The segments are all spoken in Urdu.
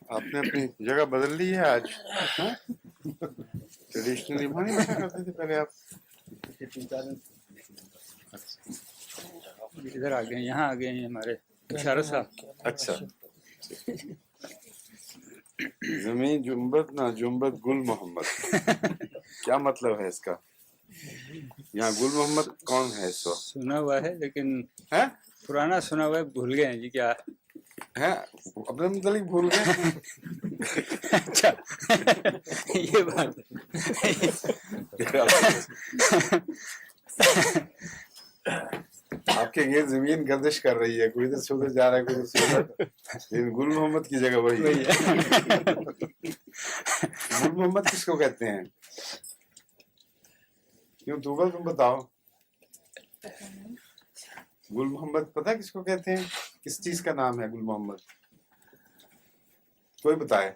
آپ نے اپنی جگہ بدل لی ہے آج؟ ٹریڈیشنلی وہاں نہیں بیٹھا کرتے تھے پہلے آپ؟ ادھر آ گئے، یہاں آ گئے ہیں ہمارے بشارت صاحب. اچھا. زمین جنبت نہ جنبت گل محمد، کیا مطلب ہے اس کا؟ یہاں گل محمد کون ہے اس وقت؟ سنا ہوا ہے لیکن ہیں پرانا سنا ہوا ہے، بھول گئے ہیں جی کیا. ہیں اپنے متعلق بھول گئے؟ اچھا یہ بات آپ کے گرد زمین گردش کر رہی ہے، کوئی ادھر سے ادھر جا رہا ہے، کوئی ادھر سے ادھر، لیکن گل محمد کی جگہ وہی ہے. گل محمد کس کو کہتے ہیں؟ کیوں تو تم بتاؤ. گل محمد پتہ کس کو کہتے ہیں؟ کس چیز کا نام ہے گل محمد؟ کوئی بتائے.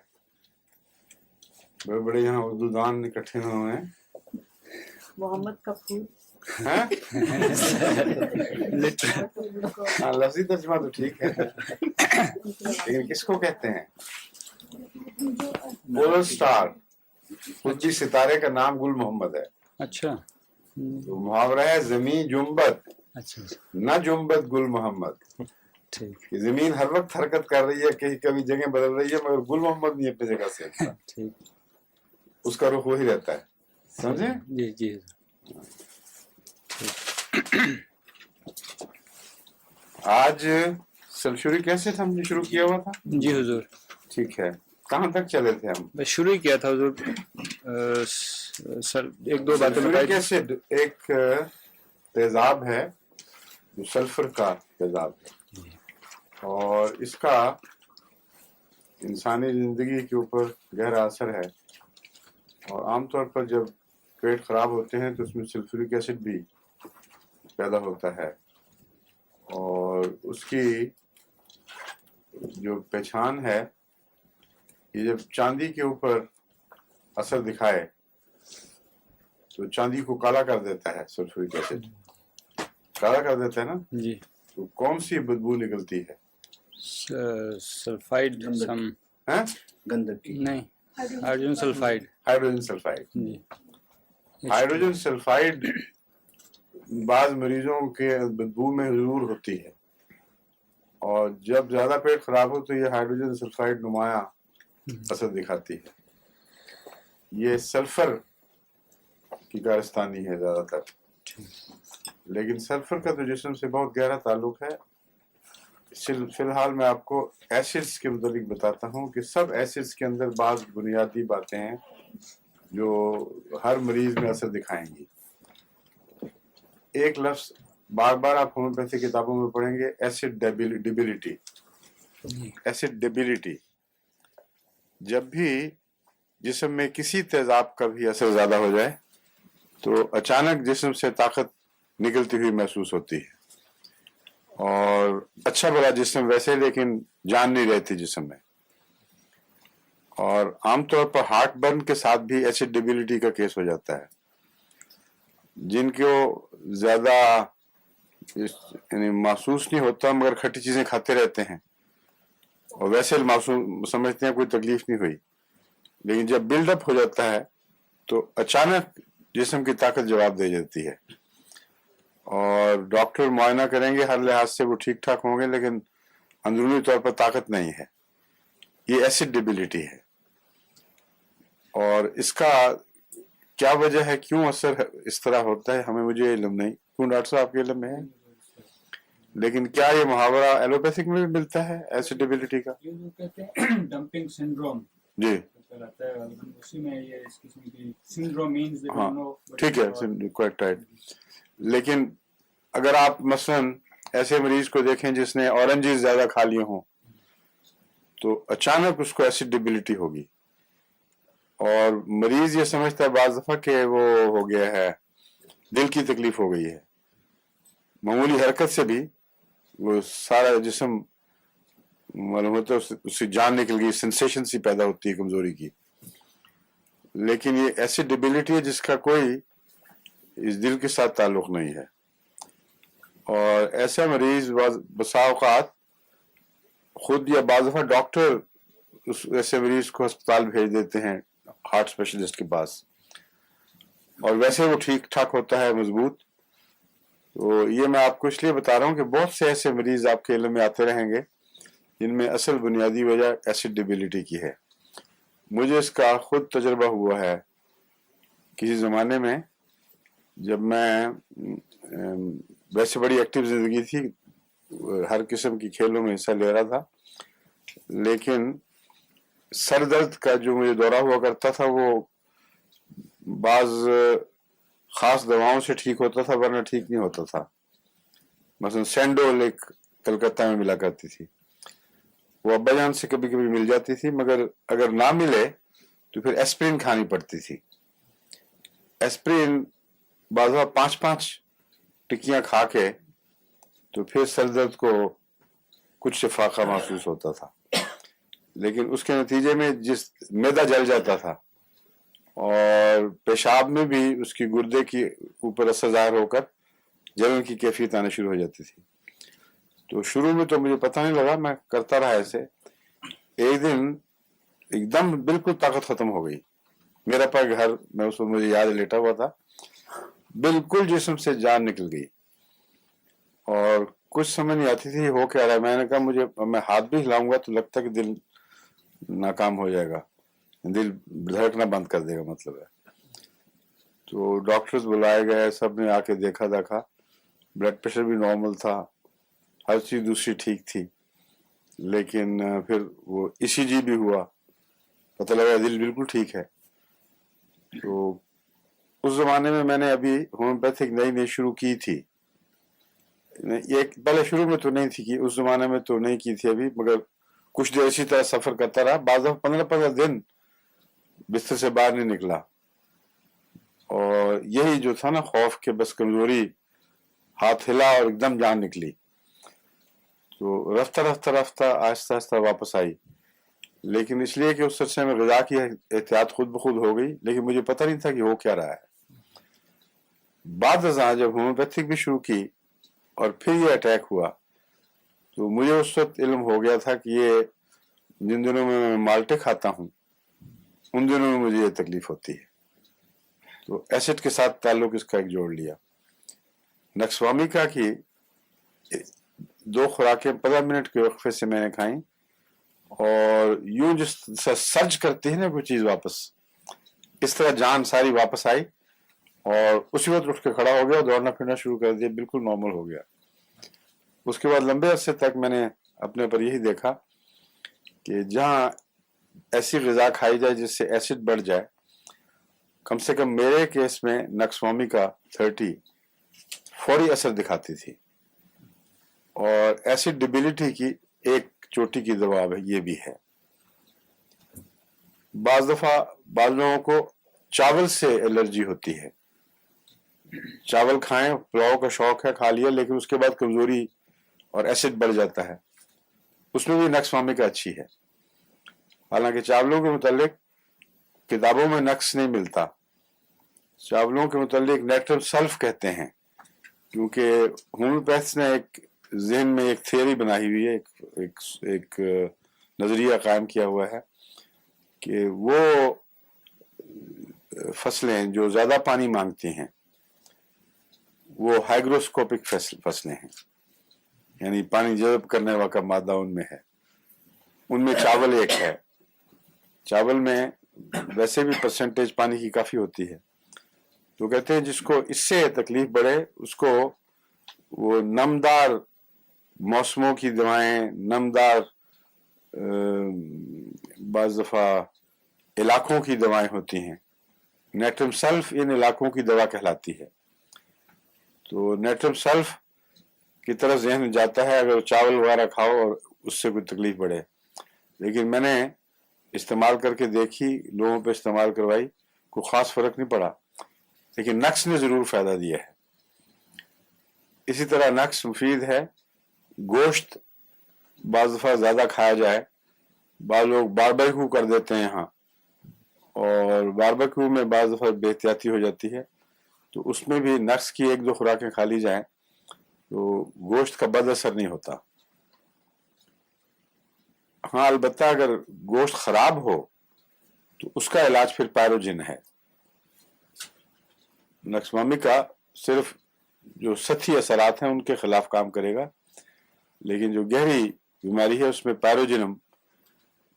بڑے بڑے یہاں اردو دان اکٹھے ہوئے ہیں. محمد کا پھول. ہاں لفظی ترجمہ تو ٹھیک ہے، لیکن کس کو کہتے ہیں؟ پولر سٹار، قطبی ستارے کا نام گل محمد ہے. اچھا تو محاورہ ہے زمین جنبت اچھا نہ جنبت گل محمد. ٹھیک کہ زمین ہر وقت حرکت کر رہی ہے، کہیں کبھی جگہ بدل رہی ہے، مگر گل محمد نہیں اپنی جگہ سے ہٹتا. ٹھیک اس کا رخ وہی رہتا ہے. سمجھے؟ جی جی. آج سلشوری کیسے ہم نے شروع کیا ہوا تھا؟ جی حضور، ٹھیک ہے. کہاں تک چلے تھے ہم؟ بس شروع ہی کیا تھا حضور. سر ایک دو باتیں سلفیورک بتائی. ایسڈ ایک تیزاب ہے جو سلفر کا تیزاب ہے، اور اس کا انسانی زندگی کے اوپر گہرا اثر ہے. اور عام طور پر جب پیٹ خراب ہوتے ہیں تو اس میں سلفیورک ایسڈ بھی پیدا ہوتا ہے، اور اس کی جو پہچان ہے، یہ جب چاندی کے اوپر اثر دکھائے تو چاندی کو کالا کر دیتا ہے. سلفیورک ایسڈ کالا کر دیتا ہے نا. جی تو کون سی بدبو نکلتی ہے؟ سلفائڈ سم ہاں؟ گندگی. نہیں، ہائیڈروجن سلفائڈ. Hydrogen sulfide. جی ہائیڈروجن سلفائڈ بعض مریضوں کے بدبو میں ضرور ہوتی ہے، اور جب زیادہ پیٹ خراب ہو تو یہ ہائیڈروجن سلفائڈ نمایاں اثر دکھاتی ہے. یہ سلفر کی کارستانی ہے زیادہ تر، لیکن سلفر کا تو جسم سے بہت گہرا تعلق ہے. فی الحال میں آپ کو ایسڈز کے متعلق بتاتا ہوں کہ سب ایسڈز کے اندر بعض بنیادی باتیں ہیں جو ہر مریض میں اثر دکھائیں گی. ایک لفظ بار بار آپ ہومیوپیتھی کتابوں میں پڑھیں گے، ایسڈ ڈیبلٹی. ایسڈ ڈیبلٹی، جب بھی جسم میں کسی تیزاب کا بھی اثر زیادہ ہو جائے تو اچانک جسم سے طاقت نکلتی ہوئی محسوس ہوتی ہے، اور اچھا بڑا جسم ویسے، لیکن جان نہیں رہتی جسم میں. اور عام طور پر ہارٹ برن کے ساتھ بھی ایسڈ ڈیبلٹی کا کیس ہو جاتا ہے. جن کو زیادہ یعنی محسوس نہیں ہوتا مگر کھٹی چیزیں کھاتے رہتے ہیں اور ویسے سمجھتے ہیں کوئی تکلیف نہیں ہوئی، لیکن جب بلڈ اپ ہو جاتا ہے تو اچانک جسم کی طاقت جواب دے جاتی ہے، اور ڈاکٹر معائنہ کریں گے، ہر لحاظ سے وہ ٹھیک ٹھاک ہوں گے، لیکن اندرونی طور پر طاقت نہیں ہے. یہ ایسڈ ڈیبلٹی ہے. اور اس کا کیا وجہ ہے، کیوں اثر اس طرح ہوتا ہے، مجھے علم نہیں. کیوں ڈاکٹر صاحب آپ کے علم میں ہے؟ لیکن کیا یہ محاورہ ایلوپیتھک میں بھی ملتا ہے ایسڈ ڈیبلٹی کا؟ کہتے ہیں ڈمپنگ سنڈروم. جی اسی میں یہ اس قسم کی سنڈروم مینز ہاں ٹھیک ہے، کوائٹ رائٹ. لیکن اگر آپ مثلا ایسے مریض کو دیکھیں جس نے اورنجز زیادہ کھا لیے ہوں تو اچانک اس کو ایسڈ ڈیبلٹی ہوگی، اور مریض یہ سمجھتا ہے بعض دفعہ کہ وہ ہو گیا ہے، دل کی تکلیف ہو گئی ہے. معمولی حرکت سے بھی وہ سارا جسم معلوم ہوتا ہے اس سے جان نکل گئی، سینسیشن سی پیدا ہوتی ہے کمزوری کی. لیکن یہ ایسی ڈیبلٹی ہے جس کا کوئی اس دل کے ساتھ تعلق نہیں ہے. اور ایسا مریض بسا اوقات خود یا بعض دفعہ ڈاکٹر ایسے مریض کو ہسپتال بھیج دیتے ہیں ہارٹ اسپیشلسٹ کے پاس، اور ویسے وہ ٹھیک ٹھاک ہوتا ہے، مضبوط. تو یہ میں آپ کو اس لیے بتا رہا ہوں کہ بہت سے ایسے مریض آپ کے علم میں آتے رہیں گے جن میں اصل بنیادی وجہ ایسڈ ڈیبلٹی کی ہے. مجھے اس کا خود تجربہ ہوا ہے کسی زمانے میں، جب میں ویسے بڑی ایکٹیو زندگی تھی، ہر قسم کی کھیلوں میں حصہ لے رہا تھا، لیکن سر درد کا جو مجھے دورہ ہوا کرتا تھا وہ بعض خاص دواؤں سے ٹھیک ہوتا تھا، ورنہ ٹھیک نہیں ہوتا تھا. مثلا سینڈول ایک کلکتہ میں ملا کرتی تھی، وہ ابا جان سے کبھی کبھی مل جاتی تھی، مگر اگر نہ ملے تو پھر ایسپرین کھانی پڑتی تھی. ایسپرین بعض 5 ٹکیاں کھا کے تو پھر سر درد کو کچھ فاقہ محسوس ہوتا تھا، لیکن اس کے نتیجے میں جس معدہ جل جاتا تھا اور پیشاب میں بھی اس کی گردے کی اوپر اثر ظاہر ہو کر جلن کی کیفیت آنا شروع ہو جاتی تھی. تو شروع میں تو مجھے پتہ نہیں لگا، میں کرتا رہا ایسے. ایک دن ایک دم بالکل طاقت ختم ہو گئی. میرا پیر گھر، میں اس وقت مجھے یاد لیٹا ہوا تھا، بالکل جسم سے جان نکل گئی اور کچھ سمجھ نہیں آتی تھی ہو کیا رہا ہے. میں نے کہا میں ہاتھ بھی ہلاؤں گا تو لگتا ہے کہ دل ناکام ہو جائے گا، دل دھڑکنا بند کر دے گا مطلب ہے. تو ڈاکٹرز بلائے گئے، سب نے آ کے دیکھا، بلڈ پریشر بھی نارمل تھا، ہر چیز دوسری ٹھیک تھی، لیکن پھر وہ ECG بھی ہوا، پتہ لگا دل بالکل ٹھیک ہے. تو اس زمانے میں نے ابھی ہومیوپیتھک نئی شروع کی تھی، پہلے شروع میں تو نہیں تھی کی، اس زمانے میں تو نہیں کی تھی ابھی، مگر کچھ دیر اسی طرح سفر کرتا رہا. بعض 15 دن بستر سے باہر نہیں نکلا، اور یہی جو تھا نا خوف کے بس کمزوری، ہاتھ ہلا اور ایک دم جان نکلی. تو رفتہ آہستہ آہستہ واپس آئی، لیکن اس لیے کہ اس عرصے میں غذا کی احتیاط خود بخود ہو گئی، لیکن مجھے پتہ نہیں تھا کہ ہو کیا رہا ہے. بعد ازاں جب ہومیوپیتھک بھی شروع کی اور پھر یہ اٹیک ہوا، تو مجھے اس وقت علم ہو گیا تھا کہ یہ جن دنوں میں مالٹے کھاتا ہوں ان دنوں میں مجھے یہ تکلیف ہوتی ہے. تو ایسڈ کے ساتھ تعلق اس کا ایک جوڑ لیا. نکسوامی کا کہ 2 خوراکیں 15 منٹ کے وقفے سے میں نے کھائیں، اور یوں جس سرج کرتی ہے نا کوئی چیز واپس، اس طرح جان ساری واپس آئی اور اسی وقت اٹھ کے کھڑا ہو گیا، دوڑنا پھرنا شروع کر دیا، بالکل نارمل ہو گیا. اس کے بعد لمبے عرصے تک میں نے اپنے پر یہی دیکھا کہ جہاں ایسی غذا کھائی جائے جس سے ایسڈ بڑھ جائے، کم سے کم میرے کیس میں نکسوامی کا 30 فوری اثر دکھاتی تھی. اور ایسڈ ڈیبلٹی کی ایک چوٹی کی دوا یہ بھی ہے. بعض دفعہ بعض لوگوں کو چاول سے الرجی ہوتی ہے، چاول کھائیں، پلاؤ کا شوق ہے، کھا لیا، لیکن اس کے بعد کمزوری اور ایسڈ بڑھ جاتا ہے. اس میں بھی نکسوامی کا اچھی ہے. حالانکہ چاولوں کے متعلق کتابوں میں نقص نہیں ملتا. چاولوں کے متعلق نیٹرل سلف کہتے ہیں، کیونکہ ہومیوپیتھس نے ایک ذہن میں ایک تھیوری بنائی ہوئی ہے، ایک نظریہ قائم کیا ہوا ہے کہ وہ فصلیں جو زیادہ پانی مانگتی ہیں وہ ہائیگروسکوپک فصلیں ہیں، یعنی پانی جذب کرنے والا مادہ ان میں ہے. ان میں چاول ایک ہے. چاول میں ویسے بھی پرسنٹیج پانی کی کافی ہوتی ہے. تو کہتے ہیں جس کو اس سے تکلیف بڑھے اس کو وہ نمدار موسموں کی دوائیں، نمدار بعض دفعہ علاقوں کی دوائیں ہوتی ہیں. نیٹرم سلف ان علاقوں کی دوا کہلاتی ہے. تو نیٹرم سلف کی طرح ذہن جاتا ہے اگر چاول وغیرہ کھاؤ اور اس سے کوئی تکلیف بڑھے. لیکن میں نے استعمال کر کے دیکھی، لوگوں پہ استعمال کروائی، کوئی خاص فرق نہیں پڑا، لیکن نقص نے ضرور فائدہ دیا ہے. اسی طرح نقص مفید ہے. گوشت بعض دفعہ زیادہ کھایا جائے، بعض لوگ باربیکیو کر دیتے ہیں یہاں، اور باربیکیو میں بعض دفعہ بے احتیاطی ہو جاتی ہے، تو اس میں بھی نقص کی 1-2 خوراکیں کھا لی جائیں تو گوشت کا بد اثر نہیں ہوتا. ہاں البتہ اگر گوشت خراب ہو تو اس کا علاج پھر پیروجن ہے. نقص کا صرف جو سطحی اثرات ہیں ان کے خلاف کام کرے گا، لیکن جو گہری بیماری ہے اس میں پیروجنم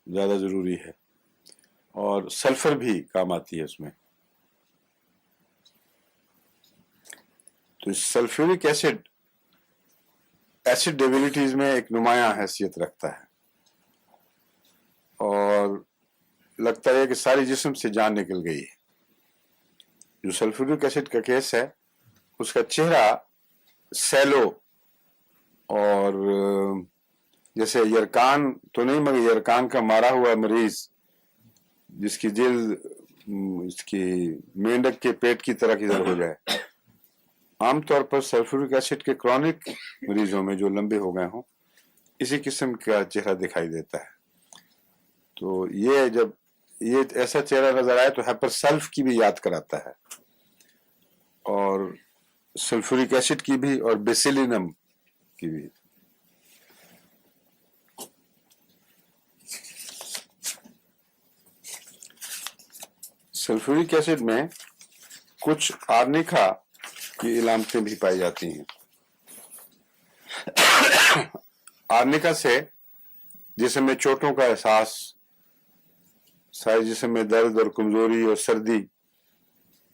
زیادہ ضروری ہے، اور سلفر بھی کام آتی ہے اس میں. تو سلفیورک ایسڈ ڈیبلٹیز میں ایک نمایاں حیثیت رکھتا ہے، اور لگتا ہے کہ ساری جسم سے جان نکل گئی ہے. جو سلفیورک ایسڈ کا کیس ہے اس کا چہرہ سیلو اور جیسے یرکان تو نہیں، مگر یرکان کا مارا ہوا مریض جس کی جلد اس کی مینڈک کے پیٹ کی طرح ادھر ہو جائے. عام طور پر سلفیورک ایسڈ کے کرونک مریضوں میں جو لمبے ہو گئے ہوں اسی قسم کا چہرہ دکھائی دیتا ہے. تو یہ جب یہ ایسا چہرہ نظر آئے تو ہائپر سلف کی بھی یاد کراتا ہے، اور سلفورک ایسڈ کی بھی اور بیسیلینم کی بھی. سلفورک ایسڈ میں کچھ آرنیکا کی علامتیں بھی پائی جاتی ہیں. آرنیکا سے جسم میں چوٹوں کا احساس، سارے جسم میں درد اور کمزوری اور سردی،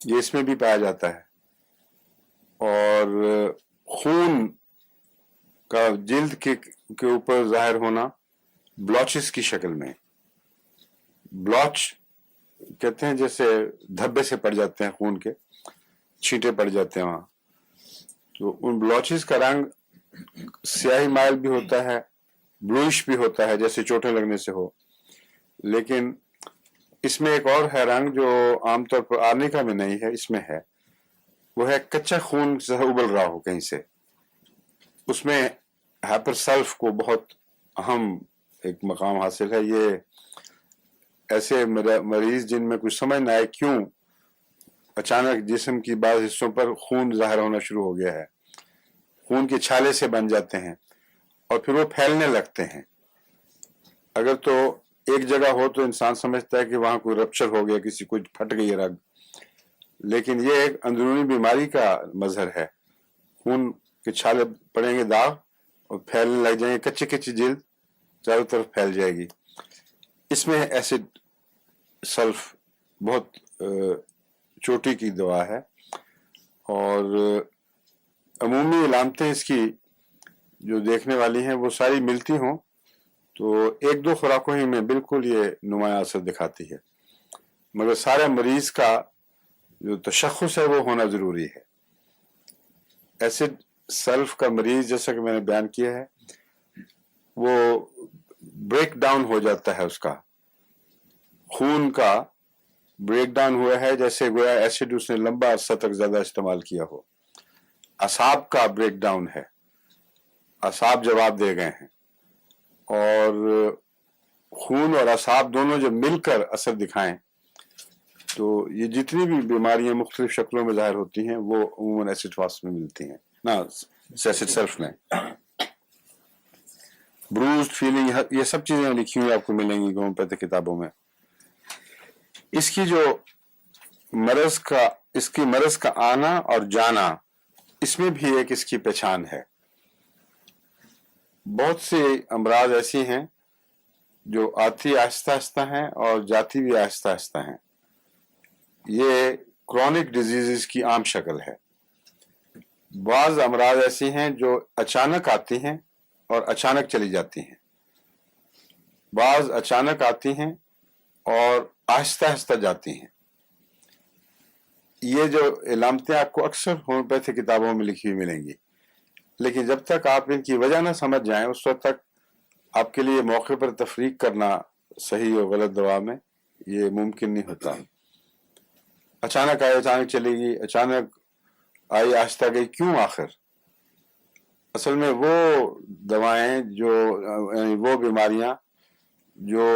یہ اس میں بھی پایا جاتا ہے. اور خون کا جلد کے اوپر ظاہر ہونا بلوچز کی شکل میں. بلوچ کہتے ہیں جیسے دھبے سے پڑ جاتے ہیں، خون کے چھینٹے پڑ جاتے ہیں وہاں. تو ان بلوچز کا رنگ سیاہی مائل بھی ہوتا ہے، بلوئش بھی ہوتا ہے جیسے چوٹیں لگنے سے ہو. لیکن اس میں ایک اور ہے رنگ جو عام طور پر آرنیکا میں نہیں ہے، اس میں ہے. وہ ہے کچا خون سے ابل رہا ہو کہیں سے. اس میں ہائپر سلف کو بہت اہم ایک مقام حاصل ہے. یہ ایسے مریض جن میں کچھ سمجھ نہ آئے کیوں اچانک جسم کی بعض حصوں پر خون ظاہر ہونا شروع ہو گیا ہے، خون کے چھالے سے بن جاتے ہیں اور پھر وہ پھیلنے لگتے ہیں. اگر تو ایک جگہ ہو تو انسان سمجھتا ہے کہ وہاں کوئی رپچر ہو گیا، کسی کو پھٹ گئی رگ، لیکن یہ ایک اندرونی بیماری کا مظہر ہے. خون کے چھالے پڑیں گے داغ اور پھیلنے لگ جائیں گے، کچی کچی جلد چاروں طرف پھیل جائے گی. اس میں ایسڈ سلف بہت چوٹی کی دوا ہے، اور عمومی علامتیں اس کی جو دیکھنے والی ہیں وہ ساری ملتی ہوں تو ایک دو خوراکوں ہی میں بالکل یہ نمایاں اثر دکھاتی ہے. مگر سارے مریض کا جو تشخص ہے وہ ہونا ضروری ہے. ایسڈ سلف کا مریض جیسا کہ میں نے بیان کیا ہے وہ بریک ڈاؤن ہو جاتا ہے، اس کا خون کا بریک ڈاؤن ہوا ہے جیسے گویا ایسڈ اس نے لمبا عرصہ تک زیادہ استعمال کیا ہو. اعصاب کا بریک ڈاؤن ہے، اعصاب جواب دے گئے ہیں، اور خون اور اعصاب دونوں جب مل کر اثر دکھائیں تو یہ جتنی بھی بیماریاں مختلف شکلوں میں ظاہر ہوتی ہیں وہ عموماً ایسڈ فاسٹ میں ملتی ہیں نا، ایسڈ سلف میں. بروزڈ فیلنگ، یہ سب چیزیں لکھی ہوئی آپ کو ملیں گی ہومیوپیتھی کتابوں میں. اس کی جو مرض کا آنا اور جانا، اس میں بھی ایک اس کی پہچان ہے. بہت سی امراض ایسی ہیں جو آتی آہستہ آہستہ ہیں اور جاتی بھی آہستہ آہستہ ہیں. یہ کرونک ڈیزیزز کی عام شکل ہے. بعض امراض ایسی ہیں جو اچانک آتی ہیں اور اچانک چلی جاتی ہیں، بعض اچانک آتی ہیں اور آہستہ آہستہ جاتی ہیں. یہ جو علامتیں آپ کو اکثر ہومیوپیتھی کتابوں میں لکھی ہوئی ملیں گی، لیکن جب تک آپ ان کی وجہ نہ سمجھ جائیں اس وقت تک آپ کے لیے موقع پر تفریق کرنا صحیح اور غلط دوا میں یہ ممکن نہیں ہوتا. اچانک آئی اچانک چلے گی، اچانک آئی آہستہ گئی، کیوں آخر؟ اصل میں وہ دوائیں جو یعنی وہ بیماریاں جو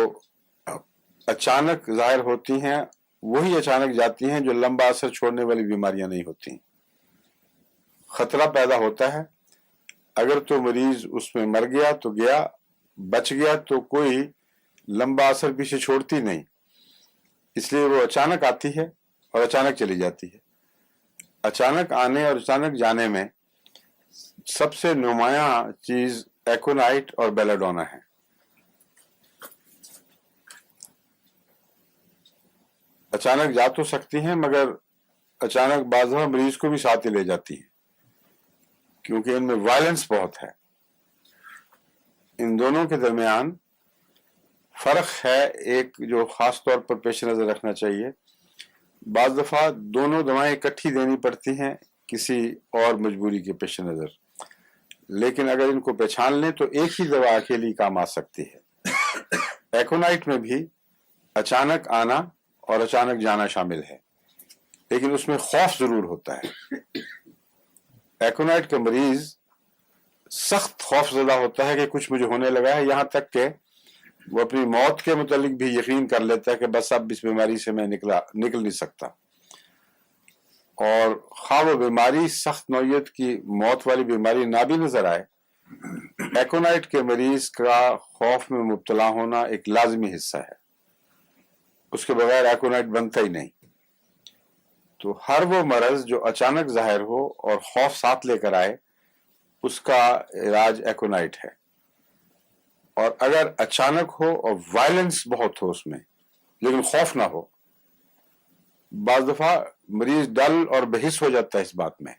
اچانک ظاہر ہوتی ہیں وہی اچانک جاتی ہیں جو لمبا اثر چھوڑنے والی بیماریاں نہیں ہوتی. خطرہ پیدا ہوتا ہے اگر تو مریض اس میں مر گیا تو گیا، بچ گیا تو کوئی لمبا اثر پیچھے چھوڑتی نہیں، اس لیے وہ اچانک آتی ہے اور اچانک چلی جاتی ہے۔ اچانک آنے اور اچانک جانے میں سب سے نمایاں چیز ایکونائٹ اور بیلاڈونا ہے۔ اچانک جا تو سکتی ہیں مگر اچانک بعض دفعہ مریض کو بھی ساتھ ہی لے جاتی ہیں، کیونکہ ان میں وائلنس بہت ہے۔ ان دونوں کے درمیان فرق ہے ایک جو خاص طور پر پیش نظر رکھنا چاہیے۔ بعض دفعہ دونوں دوائیں اکٹھی دینی پڑتی ہیں کسی اور مجبوری کے پیش نظر، لیکن اگر ان کو پہچان لیں تو ایک ہی دوا اکیلی کام آ سکتی ہے۔ ایکونائٹ میں بھی اچانک آنا اور اچانک جانا شامل ہے، لیکن اس میں خوف ضرور ہوتا ہے۔ ایکونائٹ کا مریض سخت خوف زدہ ہوتا ہے کہ کچھ مجھے ہونے لگا ہے، یہاں تک کہ وہ اپنی موت کے متعلق بھی یقین کر لیتا ہے کہ بس اب اس بیماری سے میں نکل نہیں سکتا، اور خواہ وہ بیماری سخت نوعیت کی موت والی بیماری نہ بھی نظر آئے، ایکونائٹ کے مریض کا خوف میں مبتلا ہونا ایک لازمی حصہ ہے، اس کے بغیر ایکونائٹ بنتا ہی نہیں۔ تو ہر وہ مرض جو اچانک ظاہر ہو اور خوف ساتھ لے کر آئے، اس کا علاج ایکونائٹ ہے۔ اور اگر اچانک ہو اور وائلنس بہت ہو اس میں لیکن خوف نہ ہو، بعض دفعہ مریض ڈل اور بحث ہو جاتا ہے اس بات میں،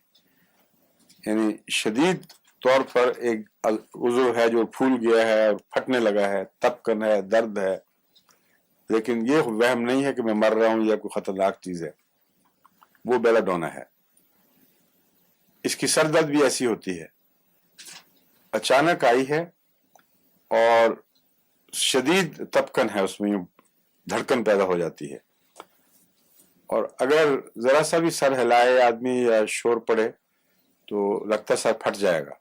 یعنی شدید طور پر ایک عضو ہے جو پھول گیا ہے، پھٹنے لگا ہے، تپکن ہے، درد ہے، لیکن یہ وہم نہیں ہے کہ میں مر رہا ہوں یا کوئی خطرناک چیز ہے، وہ بیلاڈونا ہے۔ اس کی سر درد بھی ایسی ہوتی ہے، اچانک آئی ہے اور شدید تپکن ہے، اس میں دھڑکن پیدا ہو جاتی ہے، اور اگر ذرا سا بھی سر ہلائے آدمی یا شور پڑے تو لگتا سر پھٹ جائے گا۔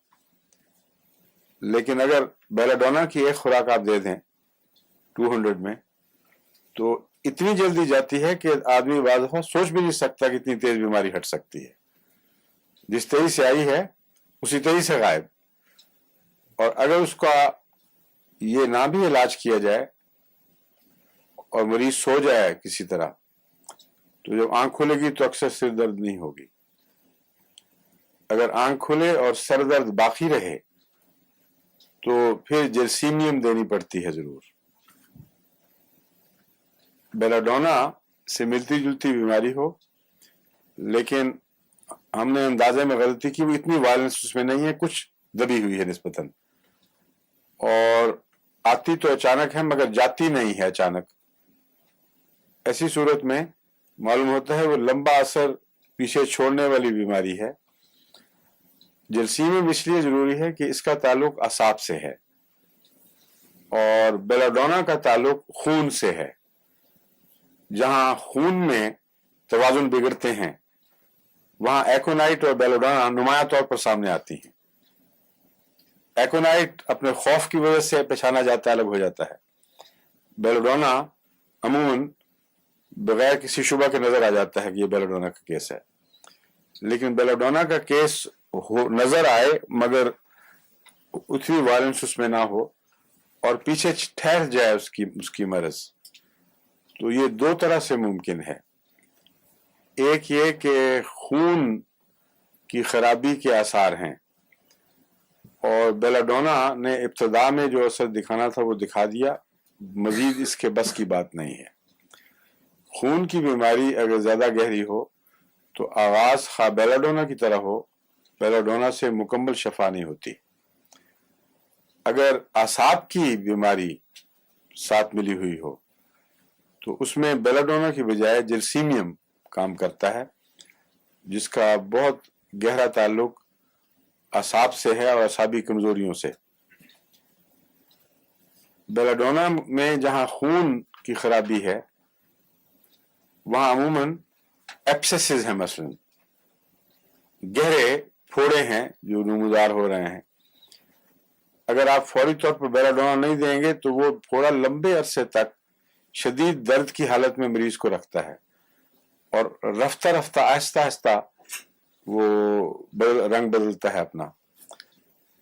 لیکن اگر بیلاڈونا کی ایک خوراک آپ دے دیں 200 میں تو اتنی جلدی جاتی ہے کہ آدمی بعض دفعہ سوچ بھی نہیں سکتا کہ اتنی تیز بیماری ہٹ سکتی ہے، جس تیزی سے آئی ہے اسی تیزی سے غائب۔ اور اگر اس کا یہ نہ بھی علاج کیا جائے اور مریض سو جائے کسی طرح، تو جب آنکھ کھلے گی تو اکثر سر درد نہیں ہوگی۔ اگر آنکھ کھلے اور سر درد باقی رہے تو پھر جرسیمیم دینی پڑتی ہے ضرور۔ بیلاڈونا سے ملتی جلتی بیماری ہو، لیکن ہم نے اندازے میں غلطی کی، وہ اتنی وائلنس اس میں نہیں ہے، کچھ دبی ہوئی ہے نسبتاً، اور آتی تو اچانک ہے مگر جاتی نہیں ہے اچانک۔ ایسی صورت میں معلوم ہوتا ہے وہ لمبا اثر پیچھے چھوڑنے والی بیماری ہے۔ جرسیمیم اس لیے ضروری ہے کہ اس کا تعلق اعصاب سے ہے، اور بیلاڈونا کا تعلق خون سے ہے۔ جہاں خون میں توازن بگڑتے ہیں وہاں ایکونائٹ اور بیلاڈونا نمایاں طور پر سامنے آتی ہیں۔ ایکونائٹ اپنے خوف کی وجہ سے پہچانا جاتا ہے، الگ ہو جاتا ہے۔ بیلاڈونا عموماً بغیر کسی شبہ کے نظر آ جاتا ہے کہ یہ بیلاڈونا کا کیس ہے، لیکن بیلاڈونا کا کیس نظر آئے مگر اتنی وائلنس اس میں نہ ہو اور پیچھے ٹھہر جائے اس کی مرض، تو یہ دو طرح سے ممکن ہے۔ ایک یہ کہ خون کی خرابی کے آثار ہیں، اور بیلاڈونا نے ابتدا میں جو اثر دکھانا تھا وہ دکھا دیا، مزید اس کے بس کی بات نہیں ہے۔ خون کی بیماری اگر زیادہ گہری ہو تو آغاز خواہ بیلاڈونا کی طرح ہو، بیلاڈونا سے مکمل شفا نہیں ہوتی۔ اگر اعصاب کی بیماری ساتھ ملی ہوئی ہو تو اس میں بیلاڈونا کی بجائے جرسیمیم کام کرتا ہے، جس کا بہت گہرا تعلق اعصاب سے ہے اور اعصابی کمزوریوں سے۔ بیلاڈونا میں جہاں خون کی خرابی ہے وہاں عموماً ایبسسز ہیں، مثلا گہرے پھوڑے ہیں جو نمودار ہو رہے ہیں۔ اگر آپ فوری طور پر بیلاڈونا نہیں دیں گے تو وہ پھوڑا لمبے عرصے تک شدید درد کی حالت میں مریض کو رکھتا ہے، اور رفتہ رفتہ آہستہ آہستہ وہ رنگ بدلتا ہے اپنا۔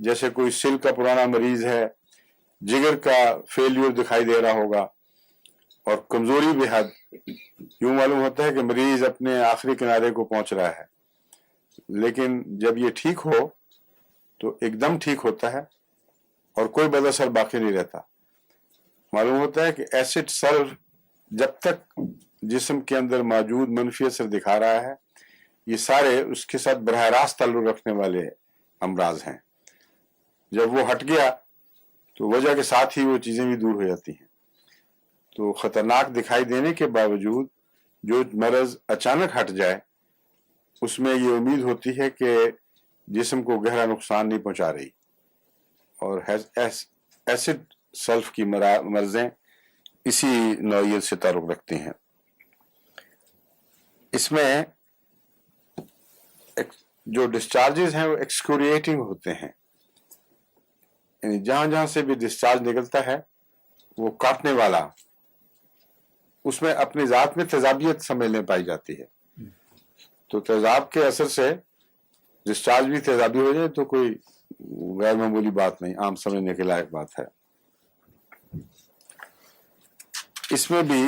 جیسے کوئی سل کا پرانا مریض ہے، جگر کا فیلیور دکھائی دے رہا ہوگا اور کمزوری بے حد، یوں معلوم ہوتا ہے کہ مریض اپنے آخری کنارے کو پہنچ رہا ہے، لیکن جب یہ ٹھیک ہو تو ایک دم ٹھیک ہوتا ہے اور کوئی بد اثر باقی نہیں رہتا۔ معلوم ہوتا ہے کہ ایسڈ سلف جب تک جسم کے اندر موجود منفی اثر دکھا رہا ہے، یہ سارے اس کے ساتھ براہ راست تعلق رکھنے والے امراض ہیں۔ جب وہ ہٹ گیا تو وجہ کے ساتھ ہی وہ چیزیں بھی دور ہو جاتی ہیں۔ تو خطرناک دکھائی دینے کے باوجود جو مرض اچانک ہٹ جائے اس میں یہ امید ہوتی ہے کہ جسم کو گہرا نقصان نہیں پہنچا رہی، اور ایسڈ سلف کی مرضیں اسی نوعیت سے تعلق رکھتی ہیں۔ اس میں جو ڈسچارجز ہیں وہ ایکسکوریٹنگ ہوتے ہیں، یعنی جہاں جہاں سے بھی ڈسچارج نکلتا ہے وہ کاٹنے والا، اس میں اپنی ذات میں تیزابیت سمجھنے پائی جاتی ہے۔ تو تیزاب کے اثر سے ڈسچارج بھی تیزابی ہو جائے تو کوئی غیر معمولی بات نہیں، عام سمجھنے کے لائق بات ہے۔ اس میں بھی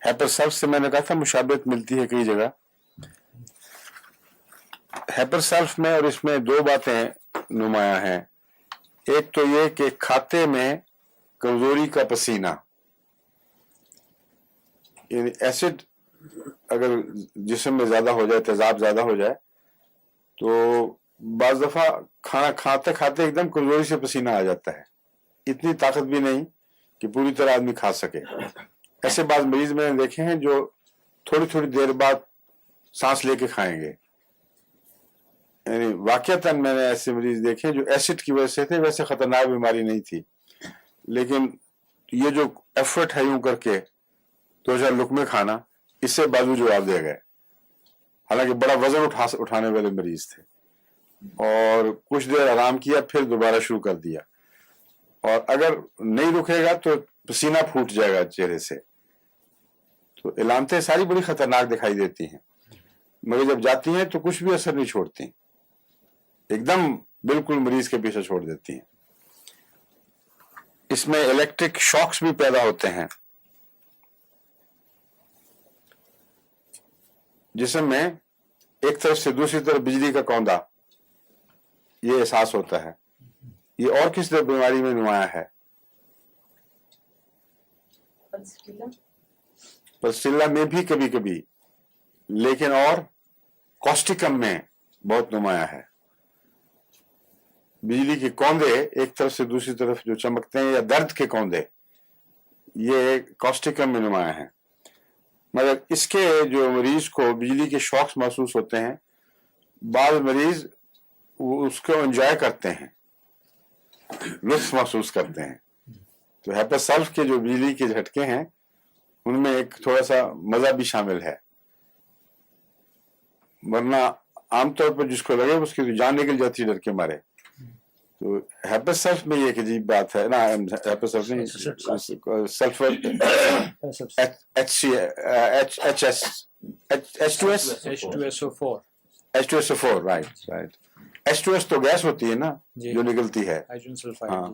ہیپر سلف سے میں نے کہا تھا مشابہت ملتی ہے کئی جگہ۔ ہیپر سلف میں اور اس میں دو باتیں نمایاں ہیں۔ ایک تو یہ کہ کھاتے میں کمزوری کا پسینہ، یعنی ایسڈ اگر جسم میں زیادہ ہو جائے، تیزاب زیادہ ہو جائے تو بعض دفعہ کھانا کھاتے کھاتے ایک دم کمزوری سے پسینہ آ جاتا ہے، اتنی طاقت بھی نہیں کہ پوری طرح آدمی کھا سکے۔ ایسے بعض مریض میں نے دیکھے ہیں جو تھوڑی تھوڑی دیر بعد سانس لے کے کھائیں گے، یعنی واقعتاً میں نے ایسے مریض دیکھے جو ایسڈ کی وجہ سے تھے، ویسے خطرناک بیماری نہیں تھی، لیکن یہ جو ایفرٹ ہے یوں کر کے 2-4 لقمے کھانا، اس سے بازو جواب دے گئے، حالانکہ بڑا وزن اٹھانے والے مریض تھے، اور کچھ دیر آرام کیا پھر دوبارہ شروع کر دیا، اور اگر نہیں رکے گا تو پسینہ پھوٹ جائے گا چہرے سے۔ تو علامتیں ساری بڑی خطرناک دکھائی دیتی ہیں، مگر جب جاتی ہیں تو کچھ بھی اثر نہیں چھوڑتی، ایک دم بالکل مریض کے پیچھے چھوڑ دیتی ہیں۔ اس میں الیکٹرک شاکس بھی پیدا ہوتے ہیں، جسم میں ایک طرف سے دوسری طرف بجلی کا کوندا، یہ احساس ہوتا ہے۔ یہ اور کس بیماری میں نمایاں ہے؟ پلسٹیلا میں بھی کبھی کبھی، لیکن اور کوسٹیکم میں بہت نمایاں ہے۔ بجلی کے کوندے ایک طرف سے دوسری طرف جو چمکتے ہیں، یا درد کے کوندے، یہ کوسٹیکم میں نمایاں ہیں۔ مگر اس کے جو مریض کو بجلی کے شاکس محسوس ہوتے ہیں، بعض مریض وہ اس کو انجوائے کرتے ہیں، لطف محسوس کرتے ہیں۔ تو ہیپر سلف کے جو بجلی کے جھٹکے ہیں ان میں ایک تھوڑا سا مزہ بھی شامل ہے، ورنہ عام طور پر جس کو لگے اس کی تو جان نکل جاتی ہے ڈر کے مارے۔ تو ہیپر سلف میں یہ ایک عجیب بات ہے نا، ہیپر سلف نہیں، سلفر H2SO4 رائٹ۔ H2S تو گیس ہوتی ہے نا جو نکلتی ہے، ہائیڈروجن سلفائڈ۔ ہاں،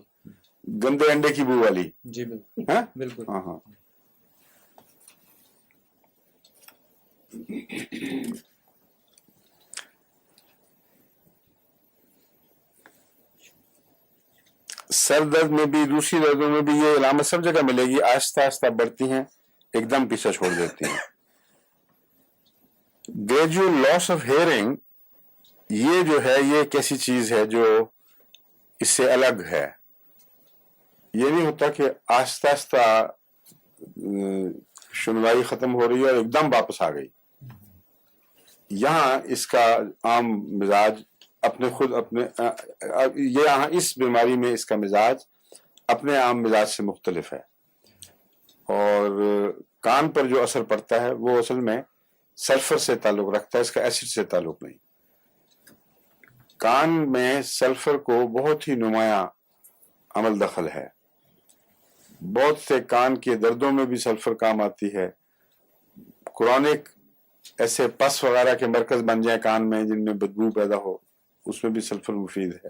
گندے انڈے کی بو والی۔ جی بالکل ہاں بالکل۔ ہاں ہاں۔ سر درد میں بھی، دوسری دردوں میں بھی یہ علامت سب جگہ ملے گی، آہستہ آہستہ بڑھتی ہیں، ایک دم پیچھا چھوڑ دیتی ہیں۔ گریجول لاس آف ہیئرنگ، یہ جو ہے یہ ایک ایسی چیز ہے جو اس سے الگ ہے۔ یہ نہیں ہوتا کہ آہستہ آہستہ سنوائی ختم ہو رہی ہے اور ایک دم واپس آ گئی۔ یہاں اس کا عام مزاج یہاں اس بیماری میں اس کا مزاج اپنے عام مزاج سے مختلف ہے، اور کان پر جو اثر پڑتا ہے وہ اصل میں سلفر سے تعلق رکھتا ہے، اس کا ایسڈ سے تعلق نہیں۔ کان میں سلفر کو بہت ہی نمایاں عمل دخل ہے، بہت سے کان کے دردوں میں بھی سلفر کام آتی ہے۔ کرونک ایسے پس وغیرہ کے مرکز بن جائیں کان میں جن میں بدبو پیدا ہو، اس میں بھی سلفر مفید ہے۔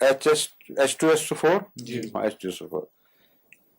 H2SO4 H2SO4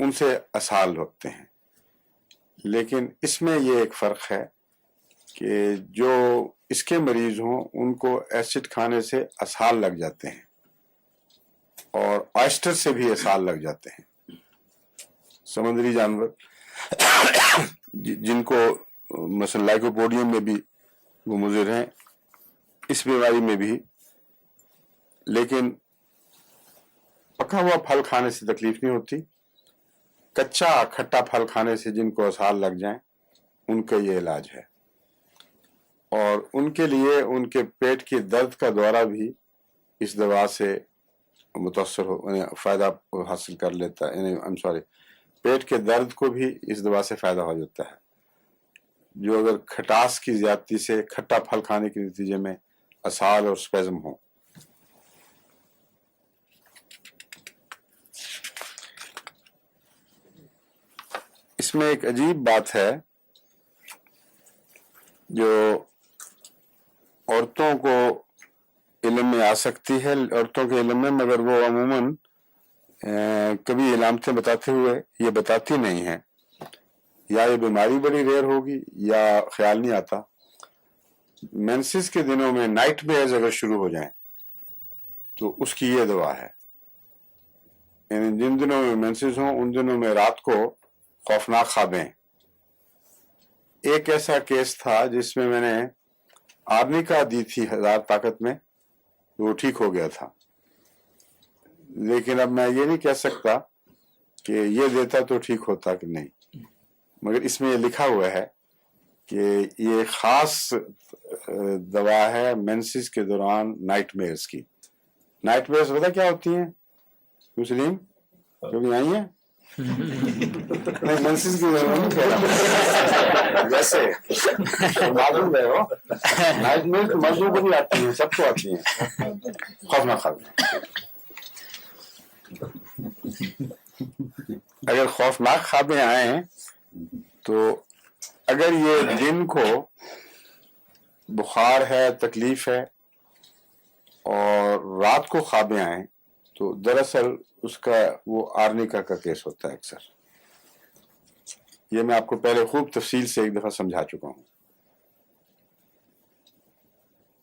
ان سے اسہال ہوتے ہیں، لیکن اس میں یہ ایک فرق ہے کہ جو اس کے مریض ہوں ان کو ایسڈ کھانے سے اسہال لگ جاتے ہیں اور آئسٹر سے بھی اسہال لگ جاتے ہیں، سمندری جانور جن کو مثلا لائکوپوڈیم میں بھی وہ مضر ہیں، اس بیماری میں بھی، لیکن پکا ہوا پھل کھانے سے تکلیف نہیں ہوتی، کچا کھٹا پھل کھانے سے جن کو اسہال لگ جائیں ان کا یہ علاج ہے، اور ان کے لیے ان کے پیٹ کی درد کا دورہ بھی اس دوا سے متاثر ہو، فائدہ حاصل کر لیتا ہے، پیٹ کے درد کو بھی اس دوا سے فائدہ ہو جاتا ہے، جو اگر کھٹاس کی زیادتی سے کھٹا پھل کھانے کے نتیجے میں اسہال اور سپیزم ہو۔ اس میں ایک عجیب بات ہے جو عورتوں کو علم میں آ سکتی ہے، عورتوں کے علم میں، مگر وہ عموماً کبھی علامتیں بتاتے ہوئے یہ بتاتی نہیں ہیں، یا یہ بیماری بڑی ریئر ہوگی یا خیال نہیں آتا۔ مینسز کے دنوں میں نائٹ میئرز اگر شروع ہو جائیں تو اس کی یہ دوا ہے، یعنی جن دنوں میں مینسز ہوں ان دنوں میں رات کو خوفناک خوابیں۔ ایک ایسا کیس تھا جس میں میں نے آرنیکا دی تھی 1000 طاقت میں، وہ ٹھیک ہو گیا تھا، لیکن اب میں یہ نہیں کہہ سکتا کہ یہ دیتا تو ٹھیک ہوتا کہ نہیں، مگر اس میں یہ لکھا ہوا ہے کہ یہ خاص دوا ہے مینسز کے دوران نائٹ میئرز کی۔ نائٹ میئرز پتہ کیا ہوتی ہیں مسلم؟ کبھی آئی ہیں؟ نہیں، مینسز کی دوران نہیں کہہ رہا، ویسے معلوم ہے وہ نائٹ میئرز تو مردوں کو بھی آتی ہیں، سب کو آتی ہیں، خوفناک خوابیں۔ اگر خوفناک خوابیں آئیں تو اگر یہ دن کو بخار ہے، تکلیف ہے، اور رات کو خوابیں آئیں تو دراصل اس کا وہ آرنیکا کا کیس ہوتا ہے اکثر۔ یہ میں آپ کو پہلے خوب تفصیل سے ایک دفعہ سمجھا چکا ہوں،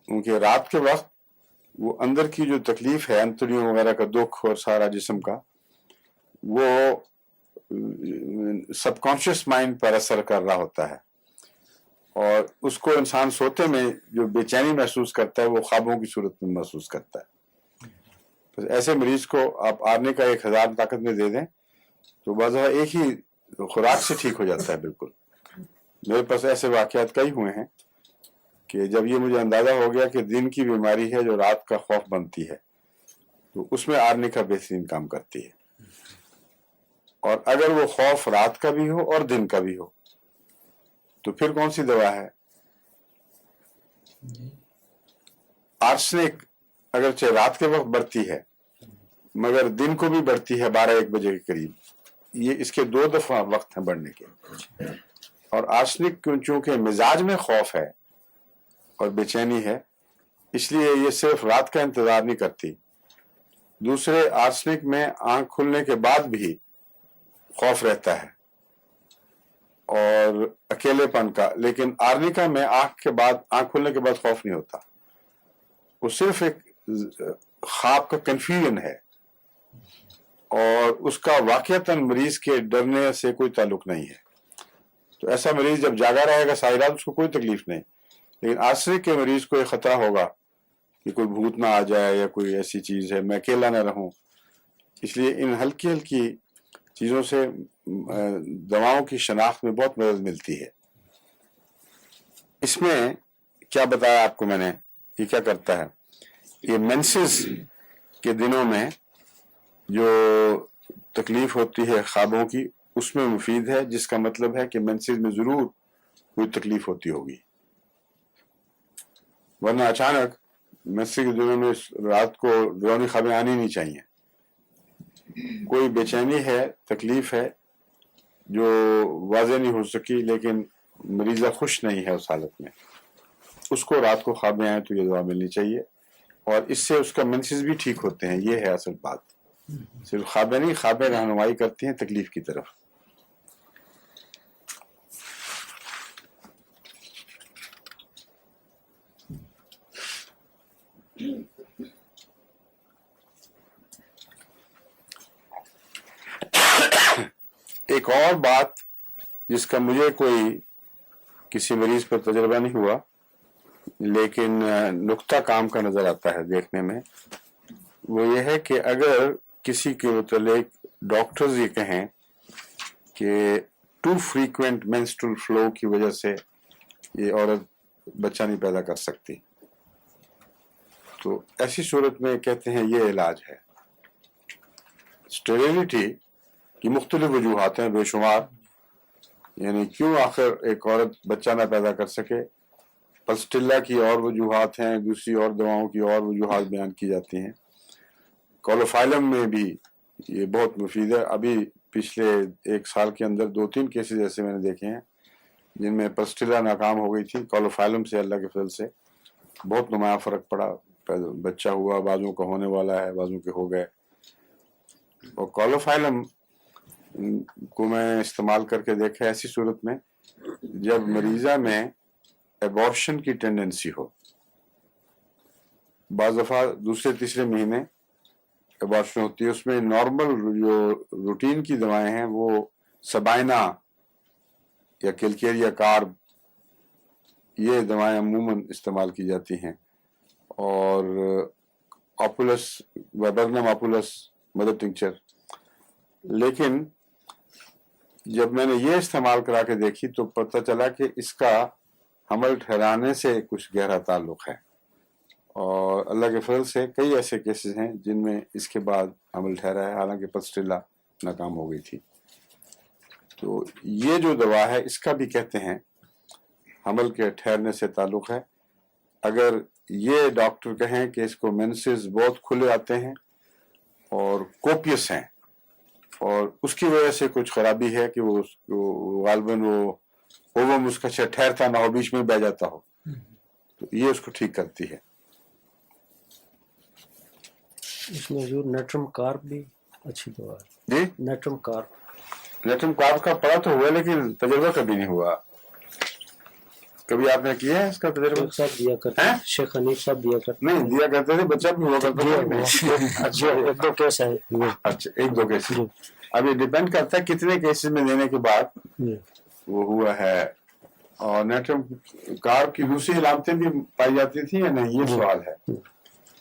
کیونکہ رات کے وقت وہ اندر کی جو تکلیف ہے، انتڑیوں وغیرہ کا دکھ اور سارا جسم کا، وہ سب کانشیس مائنڈ پر اثر کر رہا ہوتا ہے، اور اس کو انسان سوتے میں جو بے چینی محسوس کرتا ہے وہ خوابوں کی صورت میں محسوس کرتا ہے۔ تو ایسے مریض کو آپ آرنے کا 1000 طاقت میں دے دیں تو بعض ایک ہی خوراک سے ٹھیک ہو جاتا ہے بالکل۔ میرے پاس ایسے واقعات کئی ہوئے ہیں کہ جب یہ مجھے اندازہ ہو گیا کہ دن کی بیماری ہے جو رات کا خوف بنتی ہے تو اس میں آرنے کا بہترین کام کرتی ہے، اور اگر وہ خوف رات کا بھی ہو اور دن کا بھی ہو تو پھر کون سی دوا ہے؟ آرسنک اگرچہ رات کے وقت بڑھتی ہے مگر دن کو بھی بڑھتی ہے 12-1 بجے کے قریب، یہ اس کے 2 دفعہ وقت ہیں بڑھنے کے، اور آرسنک چونکہ مزاج میں خوف ہے اور بے چینی ہے اس لیے یہ صرف رات کا انتظار نہیں کرتی۔ دوسرے، آرسنک میں آنکھ کھلنے کے بعد بھی خوف رہتا ہے اور اکیلے پن کا، لیکن آرنیکا میں آنکھ کھلنے کے بعد خوف نہیں ہوتا، وہ صرف ایک خواب کا کنفیوژن ہے، اور اس کا واقعتاً مریض کے ڈرنے سے کوئی تعلق نہیں ہے۔ تو ایسا مریض جب جاگا رہے گا ساری رات اس کو کوئی تکلیف نہیں، لیکن آرسنک کے مریض کو یہ خطرہ ہوگا کہ کوئی بھوت نہ آ جائے یا کوئی ایسی چیز ہے، میں اکیلا نہ رہوں، اس لیے ان ہلکی ہلکی چیزوں سے دواؤں کی شناخت میں بہت مدد ملتی ہے۔ اس میں کیا بتایا آپ کو میں نے، یہ کیا کرتا ہے، یہ مینسز کے دنوں میں جو تکلیف ہوتی ہے خوابوں کی اس میں مفید ہے، جس کا مطلب ہے کہ مینسز میں ضرور کوئی تکلیف ہوتی ہوگی، ورنہ اچانک مینسز کے دنوں میں رات کو ڈراؤنی خوابیں آنی نہیں چاہیے۔ کوئی بے چینی ہے، تکلیف ہے جو واضح نہیں ہو سکی لیکن مریضہ خوش نہیں ہے اس حالت میں، اس کو رات کو خوابیں آئیں تو یہ دوا ملنی چاہیے، اور اس سے اس کا مینسز بھی ٹھیک ہوتے ہیں، یہ ہے اصل بات۔ صرف خوابیں نہیں، خوابیں رہنمائی کرتی ہیں تکلیف کی طرف. ایک اور بات جس کا مجھے کوئی کسی مریض پر تجربہ نہیں ہوا لیکن نقطہ کام کا نظر آتا ہے دیکھنے میں، وہ یہ ہے کہ اگر کسی کے متعلق ڈاکٹرز یہ کہیں کہ ٹو فریکوینٹ مینسٹرل فلو کی وجہ سے یہ عورت بچہ نہیں پیدا کر سکتی، تو ایسی صورت میں کہتے ہیں یہ علاج ہے. اسٹیریلٹی کی مختلف وجوہات ہیں بے شمار، یعنی کیوں آخر ایک عورت بچہ نہ پیدا کر سکے. پلسٹیلا کی اور وجوہات ہیں، دوسری اور دواؤں کی اور وجوہات بیان کی جاتی ہیں. کولوفائلم میں بھی یہ بہت مفید ہے. ابھی پچھلے 1 سال کے اندر 2-3 کیسز ایسے میں نے دیکھے ہیں جن میں پلسٹیلا ناکام ہو گئی تھی، کولوفائلم سے اللہ کے فضل سے بہت نمایاں فرق پڑا، بچہ ہوا، بعضوں کا ہونے والا ہے، بعضوں کے ہو گئے. اور کولوفائلم کو میں استعمال کر کے دیکھا ایسی صورت میں جب مریضہ میں ایبارشن کی ٹینڈنسی ہو. بعض دفعہ 2-3 مہینے ایبارشن ہوتی ہے، اس میں نارمل جو روٹین کی دوائیں ہیں وہ سبائنا یا کیلکیریا کارب یہ دوائیں عموماً استعمال کی جاتی ہیں، اور آپولس ویبرنم آپولس مدر ٹنکچر. لیکن جب میں نے یہ استعمال کرا کے دیکھی تو پتہ چلا کہ اس کا حمل ٹھہرانے سے کچھ گہرا تعلق ہے، اور اللہ کے فضل سے کئی ایسے کیسز ہیں جن میں اس کے بعد حمل ٹھہرا ہے، حالانکہ پلسٹیلا ناکام ہو گئی تھی. تو یہ جو دوا ہے اس کا بھی کہتے ہیں حمل کے ٹھہرنے سے تعلق ہے. اگر یہ ڈاکٹر کہیں کہ اس کو مینسز بہت کھلے آتے ہیں اور کوپیس ہیں اور اس کی وجہ سے کچھ خرابی ہے کہ وہ غالباً وہ اووم اس کا ٹھہرتا نہ ہو، بیچ میں بہ جاتا ہو، تو یہ اس کو ٹھیک کرتی ہے. اس میں جو نیٹرم کارب بھی اچھی دوا ہے. جی نیٹرم کارب، نیٹرم کارب کا پڑا تو ہوا لیکن تجربہ کبھی نہیں ہوا. کبھی آپ نے کیا ہے اس کا تجربہ؟ شیخ صاحب دیا کرتے ہیں؟ شیخ حنیف صاحب دیا کرتے نہیں دیا کرتے تھے، بچہ بھی ہوا کرتا تھا. جی 1-2 کیس ہے. اچھا 1-2 کیس. جی اب یہ ڈیپینڈ کرتا ہے کتنے کیسز میں دینے کے بعد جی وہ ہوا ہے. اور نیٹرم کارب کی دوسری علامتیں بھی پائی جاتی تھیں یا نہیں، یہ سوال ہے.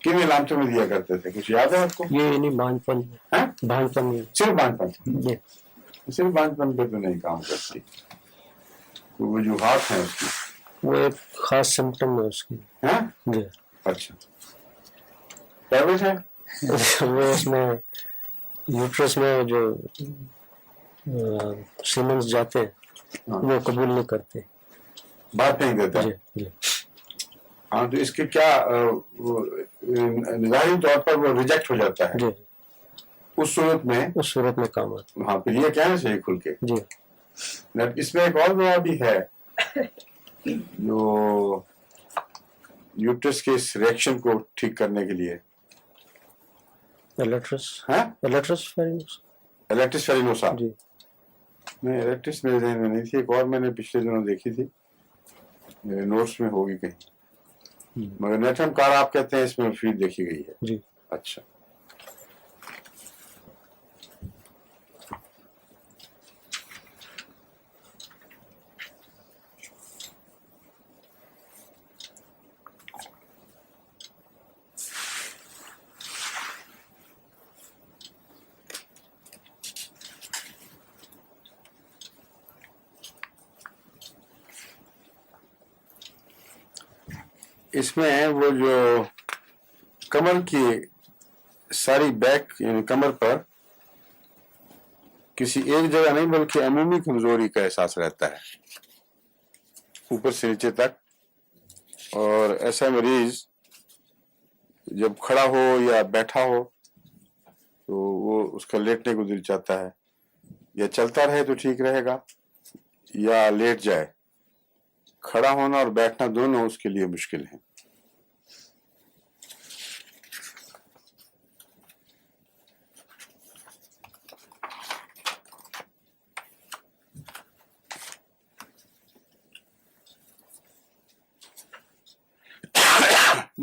کن علامتوں میں دیا کرتے تھے کچھ یاد ہے آپ کو؟ یہ نہیں بانج پن، ہاں؟ بانج پن صرف بانج پن، جی صرف بانج پن پہ تو نہیں کام کرتی، وجوہات ہیں اس کی. وہ ایک خاص سمپٹم ہے اس کی. ہاں جی اچھا ٹیبلٹ ہے. وہ اس میں یوٹرس میں جو سیمنز جاتے ہیں وہ قبول نہیں کرتے. بات نہیں دیتا. جی جی ہاں تو اس کے کیا ظاہری طور پر وہ ریجیکٹ ہو جاتا ہے، جی اس صورت میں اس صورت میں کام آتا ہاں پھر یہ کہنا چاہیے کھل کے. جی. اس میں ایک اور دوا بھی ہے جو یوٹرس کے اس ریئیکشن کو ٹھیک کرنے کے لیے. الیکٹرس ہاں فیرینوس. الیکٹرس فیرینوسا. جی نہیں الیکٹرس میرے ذہن میں نہیں تھی، ایک اور میں نے پچھلے دنوں دیکھی تھی، میرے نوٹس میں ہوگی کہیں. مگر نیٹرم کار آپ کہتے ہیں اس میں مفید دیکھی گئی ہے. جی اچھا اس میں وہ جو کمر کی ساری بیک یعنی کمر پر کسی ایک جگہ نہیں بلکہ عمومی کمزوری کا احساس رہتا ہے اوپر سے نیچے تک. اور ایسا مریض جب کھڑا ہو یا بیٹھا ہو تو وہ اس کا لیٹنے کو دل چاہتا ہے، یا چلتا رہے تو ٹھیک رہے گا یا لیٹ جائے. کھڑا ہونا اور بیٹھنا دونوں اس کے لیے مشکل ہیں.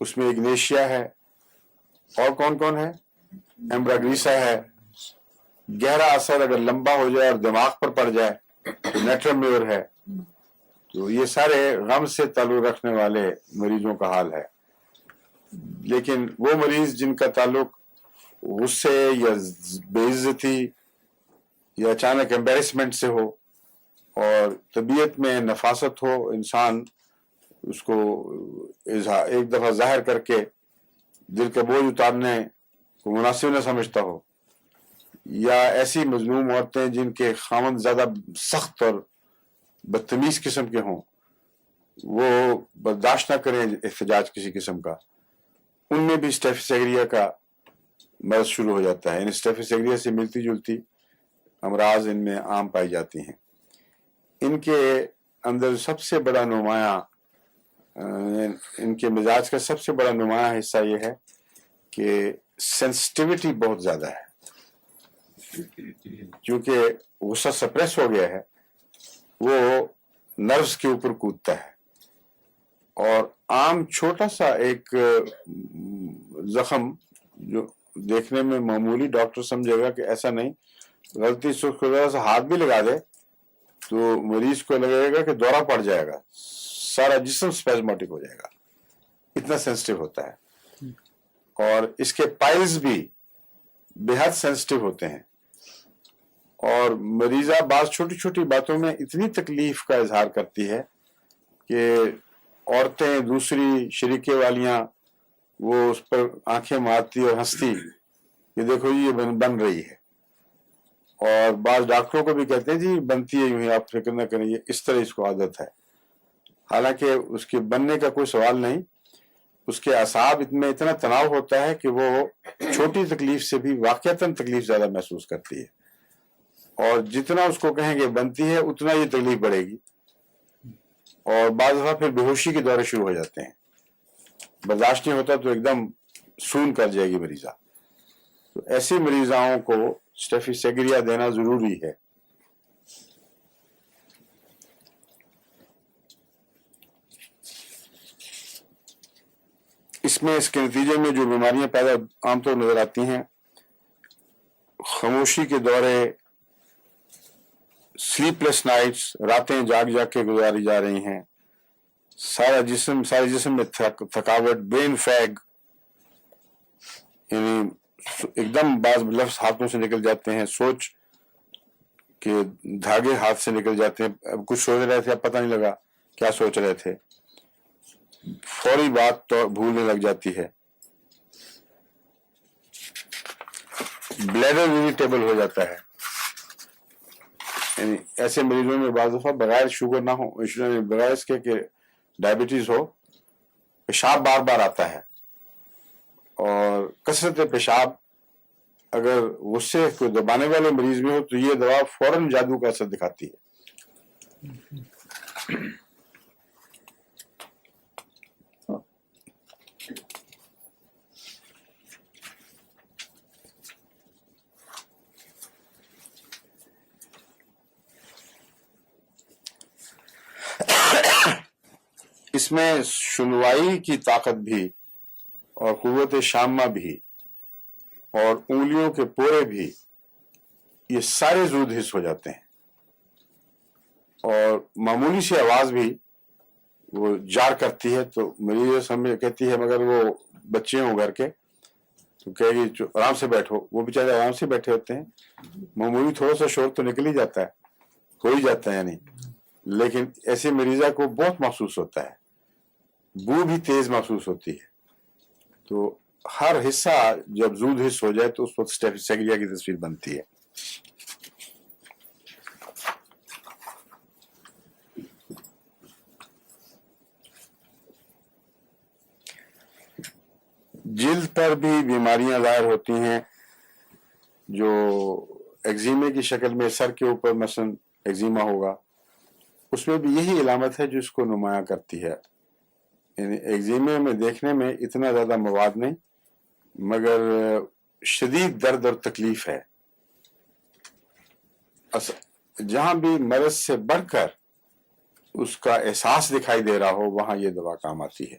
اس میں اگنیشیا ہے، اور کون کون ہے، ایمبراگریسا ہے. گہرا اثر اگر لمبا ہو جائے اور دماغ پر پڑ جائے تو نیٹرمیور ہے. تو یہ سارے غم سے تعلق رکھنے والے مریضوں کا حال ہے. لیکن وہ مریض جن کا تعلق غصے یا بے عزتی یا اچانک امبیرسمنٹ سے ہو اور طبیعت میں نفاست ہو، انسان اس کو ایک دفعہ ظاہر کر کے دل کا بوجھ اتارنے کو مناسب نہ سمجھتا ہو، یا ایسی مظلوم عورتیں جن کے خاوند زیادہ سخت اور بدتمیز قسم کے ہوں، وہ برداشت نہ کریں احتجاج کسی قسم کا، ان میں بھی اسٹیفس ایگریا کا مرض شروع ہو جاتا ہے. یعنی اسٹیفس ایگریا سے ملتی جلتی امراض ان میں عام پائی جاتی ہیں. ان کے اندر سب سے بڑا نمایاں ان کے مزاج کا سب سے بڑا نمایاں حصہ یہ ہے کہ سینسٹیوٹی بہت زیادہ ہے. کیونکہ غصہ سپریس ہو گیا ہے، وہ نروز کے اوپر کودتا ہے، اور عام چھوٹا سا ایک زخم جو دیکھنے میں معمولی ڈاکٹر سمجھے گا کہ ایسا نہیں، غلطی سے ہاتھ بھی لگا دے تو مریض کو لگے گا کہ دورہ پڑ جائے گا، سارا جسم سپیزماٹک ہو جائے گا، اتنا سینسٹیو ہوتا ہے. اور اس کے پائلز بھی بے حد سینسٹیو ہوتے ہیں، اور مریضہ بعض چھوٹی چھوٹی باتوں میں اتنی تکلیف کا اظہار کرتی ہے کہ عورتیں دوسری شریکے والیاں وہ اس پر آنکھیں مارتی اور ہنستی کہ دیکھو یہ بن رہی ہے. اور بعض ڈاکٹروں کو بھی کہتے ہیں جی بنتی ہے یوں ہی، آپ فکر نہ کریں، یہ اس طرح اس کو عادت ہے. حالانکہ اس کے بننے کا کوئی سوال نہیں، اس کے اعصاب میں اتنا تناؤ ہوتا ہے کہ وہ چھوٹی تکلیف سے بھی واقعتاً تکلیف زیادہ محسوس کرتی ہے، اور جتنا اس کو کہیں گے بنتی ہے اتنا یہ تکلیف بڑھے گی، اور بعض دفعہ پھر بے ہوشی کے دورے شروع ہو جاتے ہیں. برداشت نہیں ہوتا تو ایک دم سون کر جائے گی مریضہ. تو ایسی مریضاؤں کو اسٹیفس ایگریا دینا ضروری ہے. اس میں اس کے نتیجے میں جو بیماریاں پیدا عام طور نظر آتی ہیں، خاموشی کے دورے، سلیپ لیس نائٹس، راتیں جاگ جاگ کے گزاری جا رہی ہیں، سارے جسم میں تھکاوٹ، برین فیگ، یعنی ایک دم بعض لفظ ہاتھوں سے نکل جاتے ہیں، سوچ کے دھاگے ہاتھ سے نکل جاتے ہیں، اب کچھ سوچ رہے تھے اب پتہ نہیں لگا کیا سوچ رہے تھے، فوری بات تو بھولنے لگ جاتی ہے، بلیڈر اریٹیبل ہو جاتا ہے. یعنی ایسے مریضوں میں بعض دفعہ بغیر شوگر نہ ہو، بغیر اس کے کہ ڈائبٹیز ہو، پیشاب بار بار آتا ہے، اور کثرت پیشاب اگر غصے کو دبانے والے مریض میں ہو تو یہ دوا فوراً جادو کا اثر دکھاتی ہے. اس میں شنوائی کی طاقت بھی اور قوت شامہ بھی اور انگلیوں کے پورے بھی، یہ سارے زود حس ہو جاتے ہیں، اور معمولی سی آواز بھی وہ جار کرتی ہے تو مریض ہمیں کہتی ہے مگر وہ بچے ہوں گھر کے تو کہے گی آرام سے بیٹھو، وہ بیچارے آرام سے بیٹھے ہوتے ہیں، معمولی تھوڑا سا شور تو نکل ہی جاتا ہے، ہو ہی جاتا ہے یعنی، لیکن ایسے مریضہ کو بہت محسوس ہوتا ہے، بو بھی تیز محسوس ہوتی ہے. تو ہر حصہ جب زود حس ہو جائے تو اس وقت اسٹیفس ایگریا کی تصویر بنتی ہے. جلد پر بھی بیماریاں ظاہر ہوتی ہیں جو ایگزیمے کی شکل میں، سر کے اوپر مثلا ایگزیما ہوگا، اس میں بھی یہی علامت ہے جو اس کو نمایاں کرتی ہے. یعنی ایگزیمے میں دیکھنے میں اتنا زیادہ مواد نہیں، مگر شدید درد اور تکلیف ہے. جہاں بھی مرض سے بڑھ کر اس کا احساس دکھائی دے رہا ہو وہاں یہ دوا کام آتی ہے.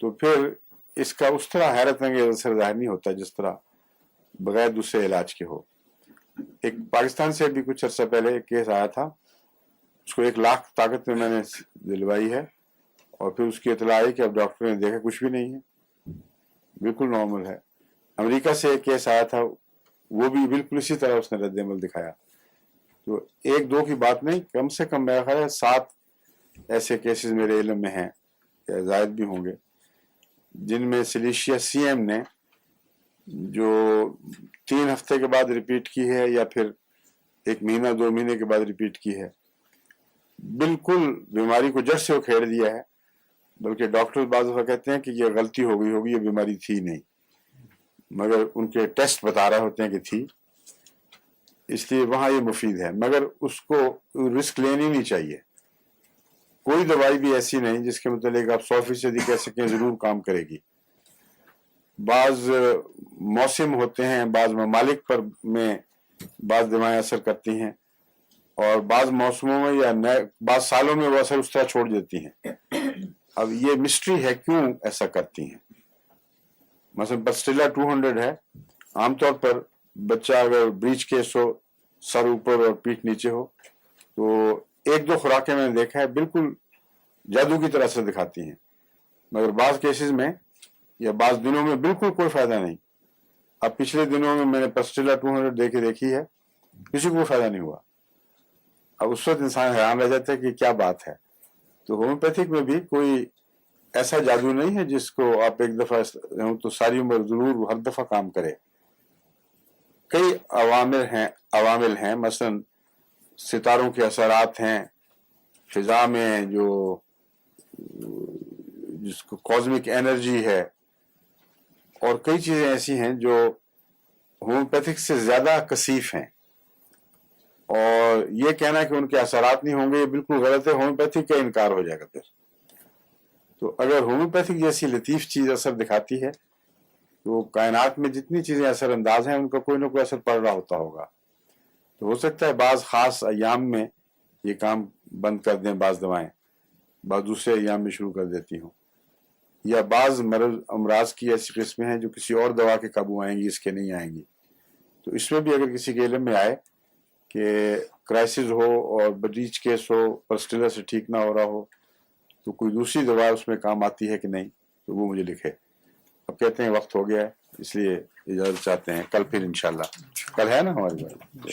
تو پھر اس کا اس طرح حیرت انگیز اثر ظاہر نہیں ہوتا جس طرح بغیر دوسرے علاج کے ہو. ایک پاکستان سے بھی کچھ عرصہ پہلے ایک کیس آیا تھا, اس کو 1 لاکھ طاقت میں نے دلوائی ہے, اور پھر اس کی اطلاع آئی کہ اب ڈاکٹر نے دیکھا کچھ بھی نہیں ہے, بالکل نارمل ہے. امریکہ سے ایک کیس آیا تھا, وہ بھی بالکل اسی طرح اس نے رد عمل دکھایا. تو 1-2 کی بات نہیں, کم سے کم میرا خیال ہے 7 ایسے کیسز میرے علم میں ہیں, یا زائد بھی ہوں گے, جن میں سلیشیا سی ایم نے جو 3 ہفتے کے بعد ریپیٹ کی ہے یا پھر 1 مہینہ 2 مہینے کے بعد ریپیٹ کی ہے, بالکل بیماری کو جڑ سے اکھیڑ دیا ہے. بلکہ ڈاکٹر بعض دفعہ کہتے ہیں کہ یہ غلطی ہو گئی ہوگی, یہ بیماری تھی نہیں, مگر ان کے ٹیسٹ بتا رہے ہوتے ہیں کہ تھی, اس لیے وہاں یہ مفید ہے. مگر اس کو رسک لینی نہیں چاہیے. کوئی دوائی بھی ایسی نہیں جس کے متعلق آپ 100% کہہ سکیں ضرور کام کرے گی. بعض موسم ہوتے ہیں, بعض ممالک پر میں بعض دوائیں اثر کرتی ہیں, اور بعض موسموں میں یا بعض سالوں میں وہ اثر اس طرح چھوڑ دیتی ہیں. اب یہ مسٹری ہے کیوں ایسا کرتی ہیں. مثلا پسٹیلا 200 ہے, عام طور پر بچہ اگر بریچ کیس ہو, سر اوپر اور پیٹھ نیچے ہو, تو 1-2 خوراکیں میں نے دیکھا ہے بالکل جادو کی طرح سے دکھاتی ہیں, مگر بعض کیسز میں یا بعض دنوں میں بالکل کوئی فائدہ نہیں. اب پچھلے دنوں میں میں نے پسٹیلا 200 دیکھی ہے, کسی کو فائدہ نہیں ہوا. اب اس وقت انسان حیران رہ جاتا ہے کہ کیا بات ہے. تو ہومیوپیتھک میں بھی کوئی ایسا جادو نہیں ہے جس کو آپ ایک دفعہ تو ساری عمر ضرور ہر دفعہ کام کرے. کئی عوامل ہیں, مثلا ستاروں کے اثرات ہیں, فضا میں جو جس کو کازمک انرجی ہے, اور کئی چیزیں ایسی ہیں جو ہومیوپیتھک سے زیادہ کثیف ہیں. اور یہ کہنا کہ ان کے اثرات نہیں ہوں گے یہ بالکل غلط ہے, ہومیوپیتھک کا انکار ہو جائے گا پھر. تو اگر ہومیوپیتھک جیسی لطیف چیز اثر دکھاتی ہے تو کائنات میں جتنی چیزیں اثر انداز ہیں ان کا کوئی نہ کوئی اثر پڑ رہا ہوتا ہوگا. تو ہو سکتا ہے بعض خاص ایام میں یہ کام بند کر دیں بعض دوائیں, بعض دوسرے ایام میں شروع کر دیتی ہوں, یا بعض امراض کی ایسی قسمیں ہیں جو کسی اور دوا کے قابو آئیں گی, اس کے نہیں آئیں گی. تو اس میں بھی اگر کسی کے علم میں آئے کہ کرائسس ہو اور بریچ کیس ہو, پسٹیلا سے ٹھیک نہ ہو رہا ہو, تو کوئی دوسری دوا اس میں کام آتی ہے کہ نہیں, تو وہ مجھے لکھے. اب کہتے ہیں وقت ہو گیا ہے, اس لیے اجازت چاہتے ہیں. کل پھر انشاءاللہ, کل ہے نا ہماری بات.